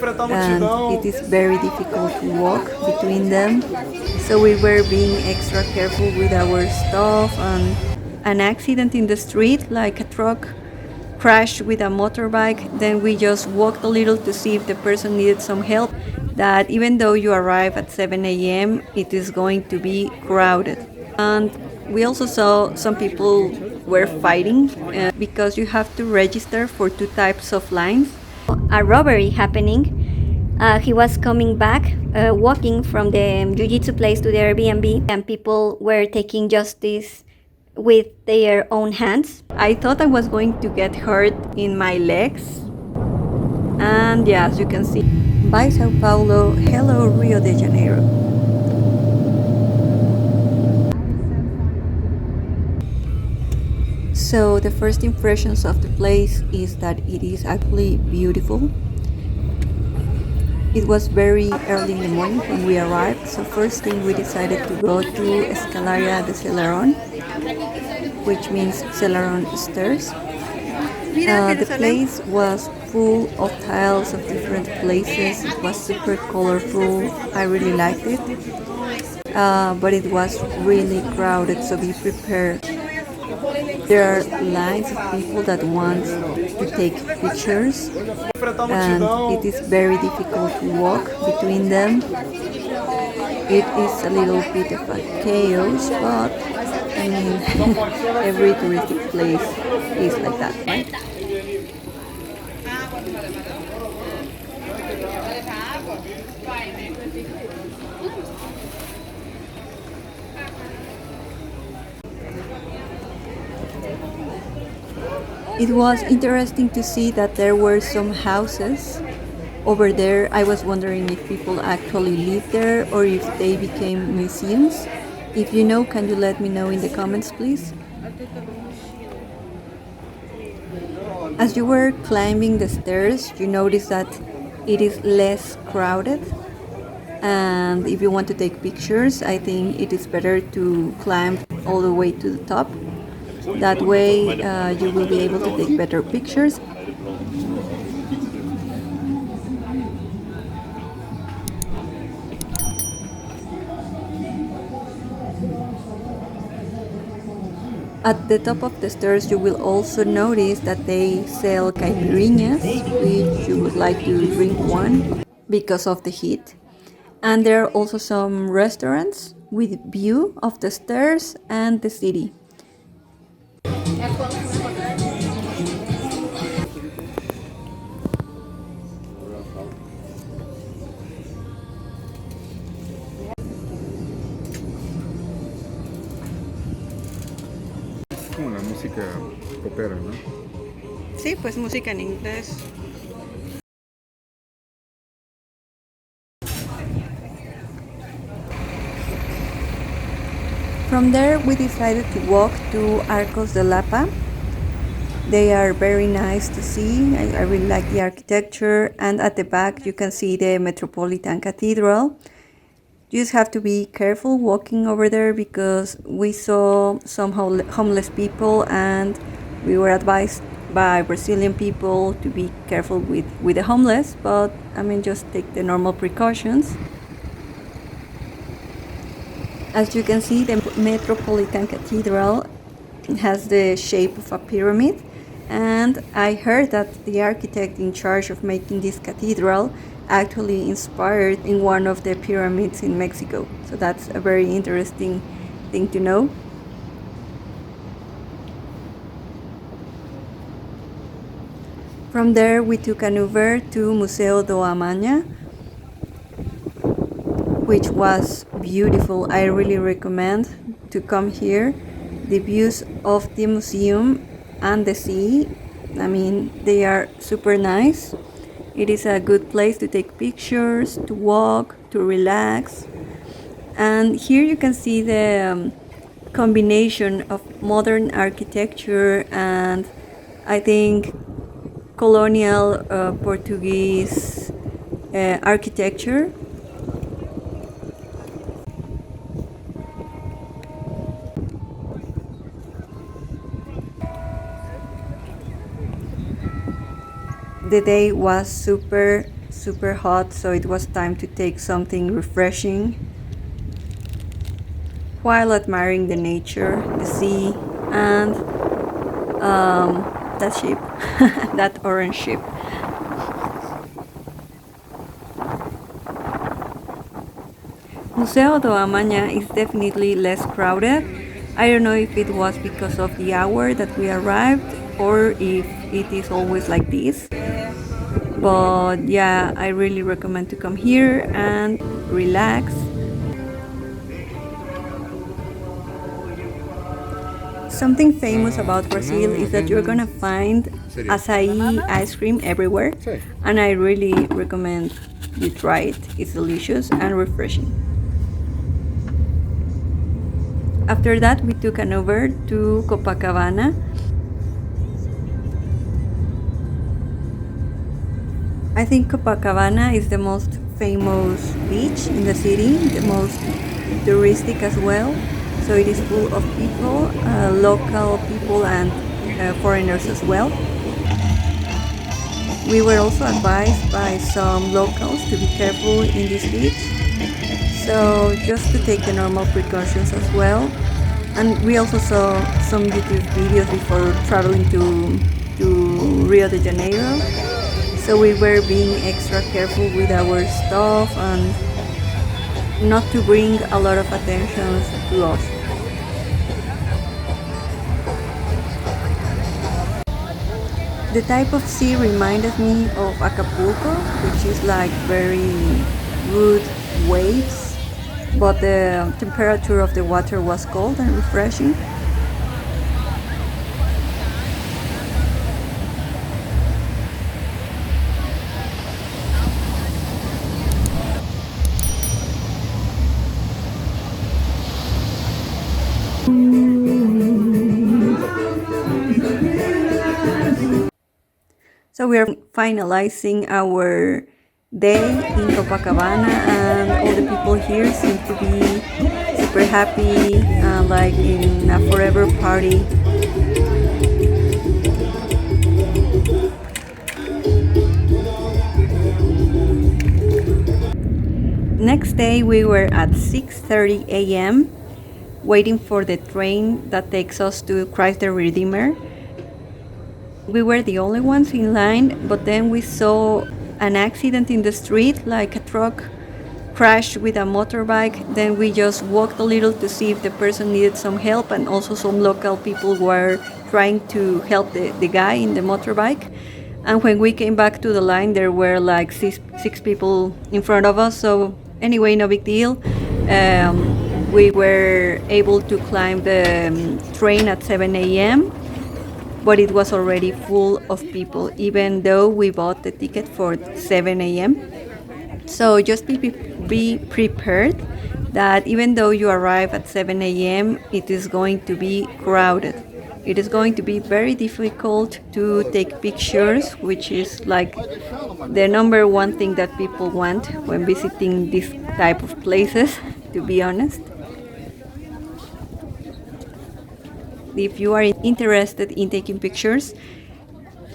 and it is very difficult to walk between them. So we were being extra careful with our stuff, and an accident in the street, like a truck crashed with a motorbike. Then we just walked a little to see if the person needed some help. That even though you arrive at 7 a.m., it is going to be crowded. And we also saw some people were fighting because you have to register for two types of lines. A robbery happening. He was coming back, walking from the jiu-jitsu place to the Airbnb, and people were taking justice with their own hands. I thought I was going to get hurt in my legs. And yeah, as you can see, bye Sao Paulo, hello Rio de Janeiro. So the first impressions of the place is that it is actually beautiful. It was very early in the morning when we arrived, so first thing we decided to go to Escalaria de Celeron, which means Celeron stairs. The place was full of tiles of different places. It was super colorful. I really liked it, but it was really crowded, so be prepared. There are lines of people that want to take pictures, and it is very difficult to walk between them. It is a little bit of a chaos, but I mean, every touristic place is like that, right? It was interesting to see that there were some houses over there. I was wondering if people actually live there or if they became museums. If you know, can you let me know in the comments, please? As you were climbing the stairs, you notice that it is less crowded. And if you want to take pictures, I think it is better to climb all the way to the top. That way you will be able to take better pictures. At the top of the stairs you will also notice that they sell caipirinhas, which you would like to drink one because of the heat. And there are also some restaurants with view of the stairs and the city. Como la música popera, ¿no? Sí, pues música en inglés. From there we decided to walk to Arcos de Lapa. They are very nice to see. I really like the architecture, and at the back you can see the Metropolitan Cathedral. You just have to be careful walking over there because we saw some homeless people, and we were advised by Brazilian people to be careful with the homeless, but I mean, just take the normal precautions. As you can see, the Metropolitan Cathedral has the shape of a pyramid, and I heard that the architect in charge of making this cathedral actually inspired in one of the pyramids in Mexico. So that's a very interesting thing to know. From there we took an Uber to Museu do Amanhã, which was beautiful. I really recommend to come here. The views of the museum and the sea, I mean, they are super nice. It is a good place to take pictures, to walk, to relax. And here you can see the combination of modern architecture and I think colonial Portuguese architecture. The day was super super hot, so it was time to take something refreshing while admiring the nature, the sea, and that ship, that orange ship. Museo do Amanhã is definitely less crowded. I don't know if it was because of the hour that we arrived or if it is always like this. But yeah, I really recommend to come here and relax. Something famous about Brazil is that you're gonna find açaí ice cream everywhere, and I really recommend you try it. It's delicious and refreshing. After that, we took an Uber to Copacabana. I think Copacabana is the most famous beach in the city, the most touristic as well. So it is full of people, local people and foreigners as well. We were also advised by some locals to be careful in this beach. So just to take the normal precautions as well. And we also saw some YouTube videos before traveling to Rio de Janeiro. So we were being extra careful with our stuff and not to bring a lot of attention to us. The type of sea reminded me of Acapulco, which is like very good waves, but the temperature of the water was cold and refreshing. So we are finalizing our day in Copacabana, and all the people here seem to be super happy, like in a forever party. Next day we were at 6:30 a.m. waiting for the train that takes us to Christ the Redeemer. We were the only ones in line, but then we saw an accident in the street, like a truck crashed with a motorbike. Then we just walked a little to see if the person needed some help, and also some local people were trying to help the guy in the motorbike. And when we came back to the line, there were like six people in front of us. So anyway, no big deal. We were able to climb the train at 7 a.m., but it was already full of people, even though we bought the ticket for 7 a.m. So just be prepared that even though you arrive at 7 a.m., it is going to be crowded. It is going to be very difficult to take pictures, which is like the number one thing that people want when visiting this type of places, to be honest. If you are interested in taking pictures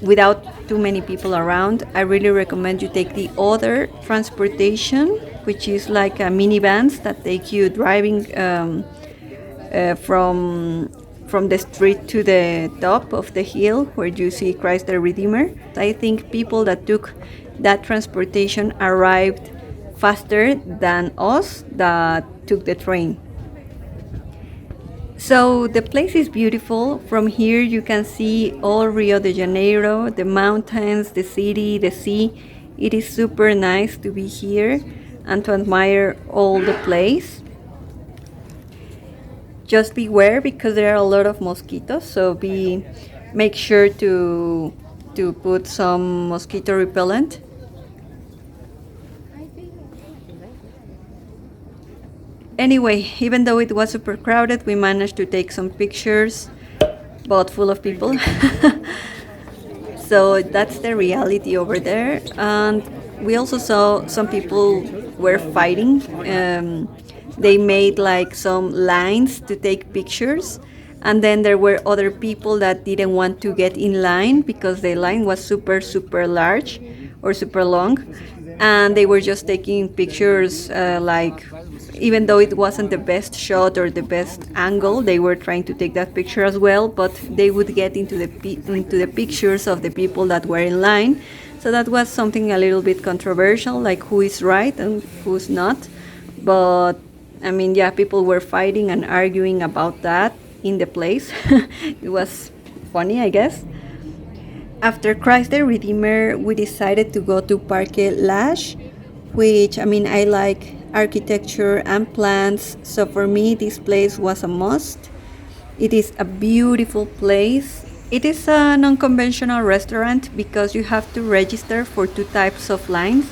without too many people around, I really recommend you take the other transportation, which is like a minivans that take you driving from the street to the top of the hill where you see Christ the Redeemer. I think people that took that transportation arrived faster than us that took the train. So the place is beautiful. From here you can see all Rio de Janeiro, the mountains, the city, the sea. It is super nice to be here and to admire all the place. Just beware because there are a lot of mosquitoes, so make sure to put some mosquito repellent. Anyway, even though it was super crowded, we managed to take some pictures, but full of people. So that's the reality over there. And we also saw some people were fighting. They made like some lines to take pictures. And then there were other people that didn't want to get in line because the line was super, super large or super long. and they were just taking pictures, like, even though it wasn't the best shot or the best angle, they were trying to take that picture as well, but they would get into the pictures of the people that were in line. So that was something a little bit controversial, like who is right and who's not. But I mean, yeah, people were fighting and arguing about that in the place. It was funny, I guess. After Christ the Redeemer, we decided to go to Parque Lage, which, I mean, I like architecture and plants, so for me this place was a must. It is a beautiful place. It is an unconventional restaurant because you have to register for two types of lines.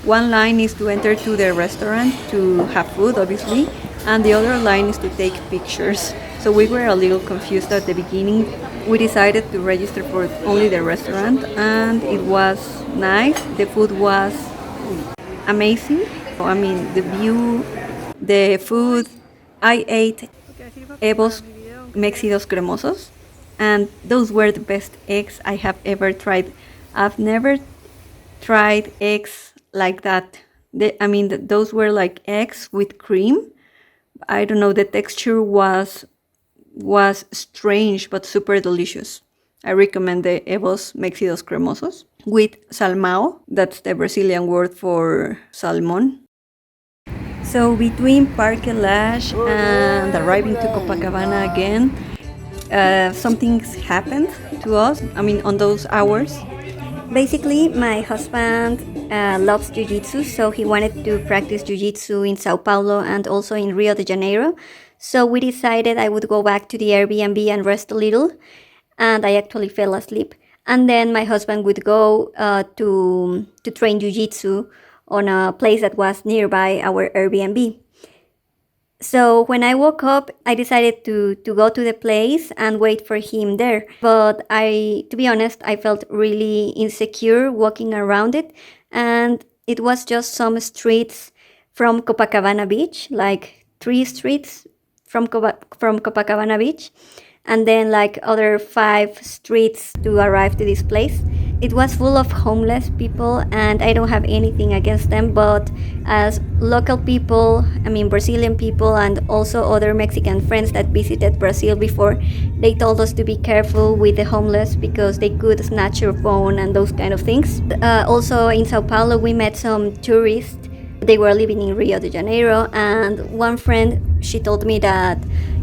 One line is to enter to the restaurant to have food, obviously, and the other line is to take pictures. So we were a little confused at the beginning. We decided to register for only the restaurant, and it was nice. The food was amazing. I mean, the view, the food. I ate Evo's Mexidos Cremosos, and those were the best eggs I have ever tried. I've never tried eggs like that. Those were like eggs with cream. I don't know, the texture was strange but super delicious. I recommend the Evo's Mexidos Cremosos with salmão. That's the Brazilian word for salmon. So between Parque Lage and arriving to Copacabana again, something happened to us. I mean, on those hours. Basically, my husband loves jiu-jitsu, so he wanted to practice jiu-jitsu in Sao Paulo and also in Rio de Janeiro. So we decided I would go back to the Airbnb and rest a little, and I actually fell asleep. And then my husband would go to train jiu-jitsu on a place that was nearby our Airbnb. So when I woke up, I decided to go to the place and wait for him there. But to be honest, I felt really insecure walking around it. And it was just some streets from Copacabana Beach, like 3 streets from Copacabana Beach, and then like other 5 streets to arrive to this place. It was full of homeless people, and I don't have anything against them, but as local people, I mean Brazilian people and also other Mexican friends that visited Brazil before, they told us to be careful with the homeless because they could snatch your phone and those kind of things. Also in Sao Paulo, we met some tourists. They were living in Rio de Janeiro, and one friend, she told me that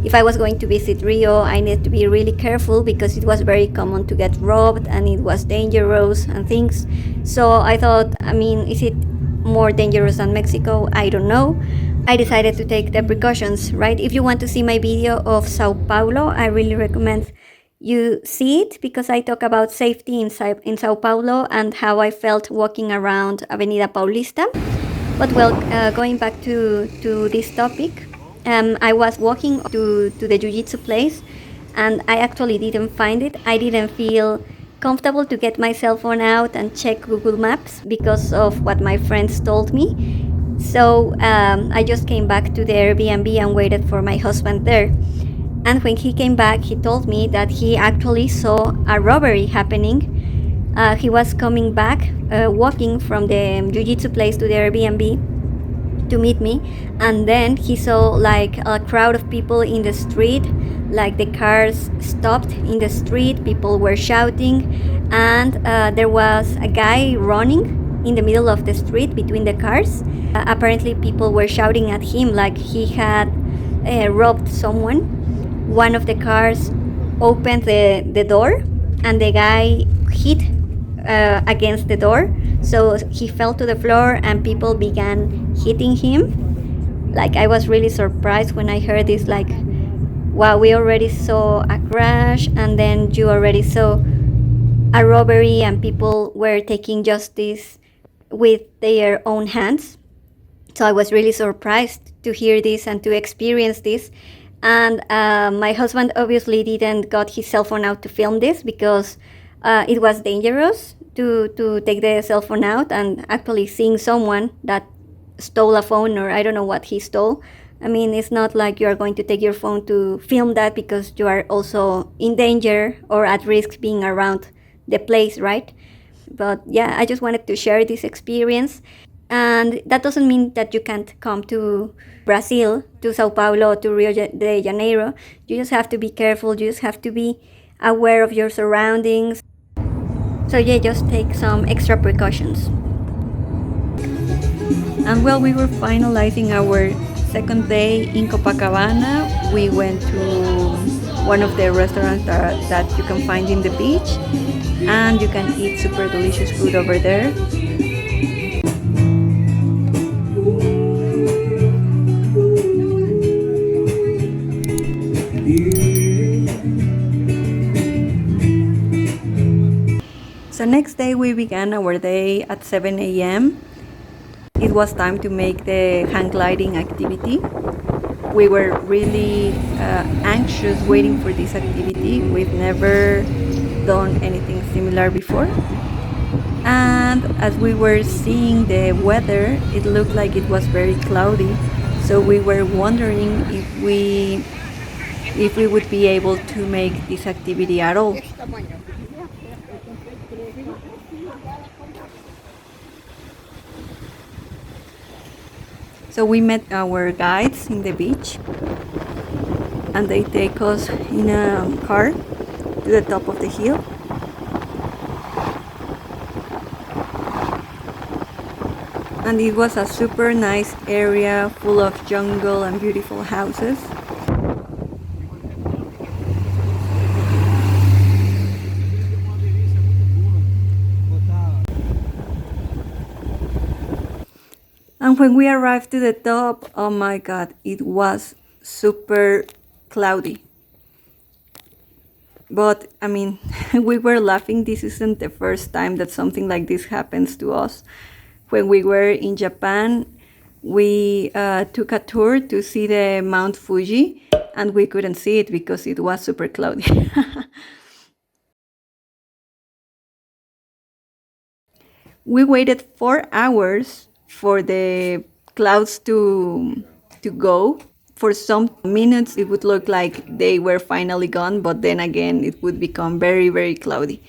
if I was going to visit Rio, I needed to be really careful because it was very common to get robbed and it was dangerous and things. So I thought, I mean, is it more dangerous than Mexico? I don't know. I decided to take the precautions, right? If you want to see my video of Sao Paulo, I really recommend you see it because I talk about safety in Sao Paulo and how I felt walking around Avenida Paulista. But well, going back to this topic, I was walking to the jiu-jitsu place and I actually didn't find it. I didn't feel comfortable to get my cell phone out and check Google Maps because of what my friends told me. So I just came back to the Airbnb and waited for my husband there. And when he came back, he told me that he actually saw a robbery happening. He was coming back, walking from the jiu-jitsu place to the Airbnb to meet me, and then he saw like a crowd of people in the street, like the cars stopped in the street, people were shouting, and there was a guy running in the middle of the street between the cars. Apparently people were shouting at him like he had robbed someone. One of the cars opened the door and the guy hit against the door, so he fell to the floor and people began hitting him. Like, I was really surprised when I heard this, like, wow, we already saw a crash and then you already saw a robbery and people were taking justice with their own hands. So I was really surprised to hear this and to experience this. And my husband obviously didn't got his cell phone out to film this because it was dangerous to take the cell phone out and actually seeing someone that stole a phone, or I don't know what he stole. I mean, it's not like you are going to take your phone to film that because you are also in danger or at risk being around the place, right? But yeah, I just wanted to share this experience. And that doesn't mean that you can't come to Brazil, to Sao Paulo, to Rio de Janeiro. You just have to be careful, you just have to be aware of your surroundings. So yeah, just take some extra precautions. And while we were finalizing our second day in Copacabana, we went to one of the restaurants that you can find in the beach, and you can eat super delicious food over there. So next day we began our day at 7 a.m. It was time to make the hang gliding activity. We were really anxious waiting for this activity. We've never done anything similar before. And as we were seeing the weather, it looked like it was very cloudy. So we were wondering if we would be able to make this activity at all. So we met our guides in the beach, and they take us in a car to the top of the hill. And it was a super nice area full of jungle and beautiful houses. And when we arrived to the top, oh my god, it was super cloudy. But I mean, we were laughing. This isn't the first time that something like this happens to us. When we were in Japan, we took a tour to see the Mount Fuji, and we couldn't see it because it was super cloudy. We waited 4 hours for the clouds to go. For some minutes it would look like they were finally gone, but then again it would become very, very cloudy.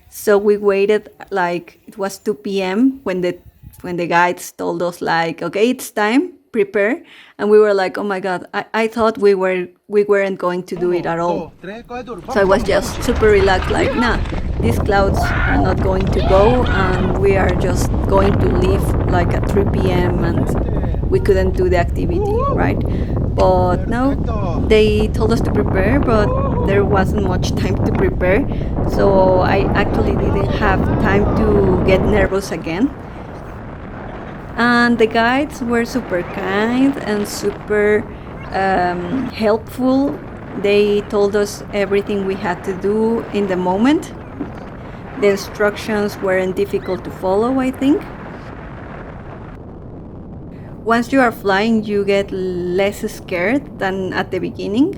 So we waited, like it was 2 p.m. when the guides told us, like, okay, it's time, prepare. And we were like, oh my god, I thought we weren't going to do it at all. So I was just super relaxed, like, nah, these clouds are not going to go, and we are just going to leave like at 3 p.m. and we couldn't do the activity, right? But no, they told us to prepare, but there wasn't much time to prepare. So I actually didn't have time to get nervous again. And the guides were super kind and super helpful. They told us everything we had to do in the moment. The instructions weren't difficult to follow, I think. Once you are flying, you get less scared than at the beginning.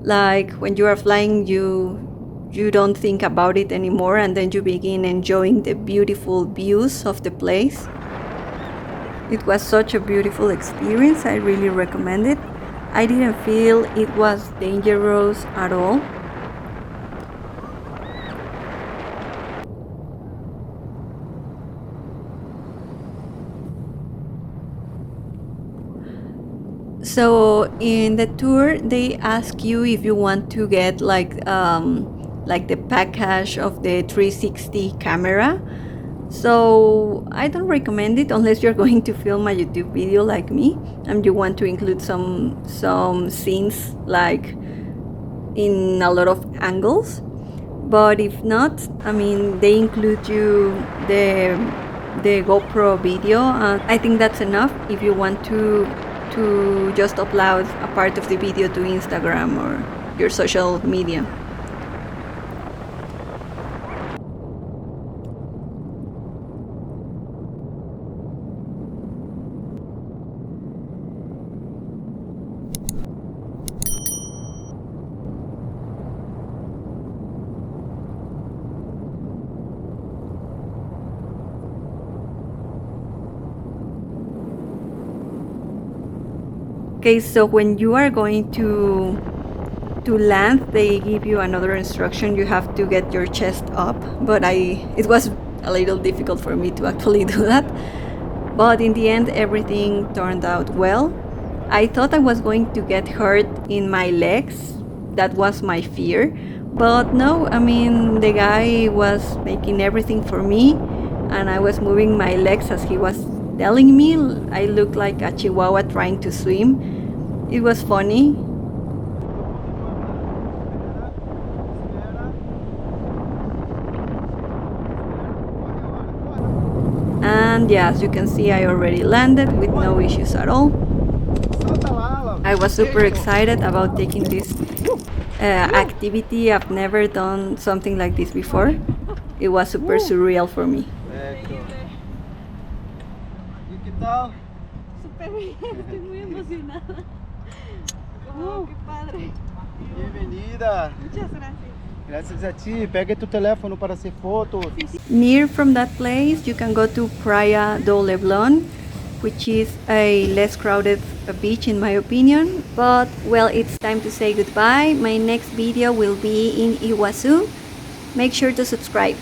Like when you are flying, you don't think about it anymore, and then you begin enjoying the beautiful views of the place. It was such a beautiful experience. I really recommend it. I didn't feel it was dangerous at all. So in the tour, they ask you if you want to get like the package of the 360 camera. So I don't recommend it unless you're going to film a YouTube video like me and you want to include some scenes like in a lot of angles. But if not, I mean, they include you the GoPro video, and I think that's enough if you want to just upload a part of the video to Instagram or your social media. Okay, so when you are going to land, they give you another instruction. You have to get your chest up, but it was a little difficult for me to actually do that. But in the end, everything turned out well. I thought I was going to get hurt in my legs. That was my fear. But no, I mean, the guy was making everything for me, and I was moving my legs as he was telling me. I looked like a chihuahua trying to swim. It was funny. And yeah, as you can see, I already landed with no issues at all. I was super excited about taking this activity. I've never done something like this before. It was super surreal for me. ¿Qué tal? Súper bien, estoy muy emocionada. Wow, qué padre. Bem-vinda. Muchas gracias. Graças a ti. Pega tu telefone para hacer fotos. Near from that place, you can go to Praia do Leblon, which is a less crowded beach in my opinion. But well, it's time to say goodbye. My next video will be in Iguazu. Make sure to subscribe.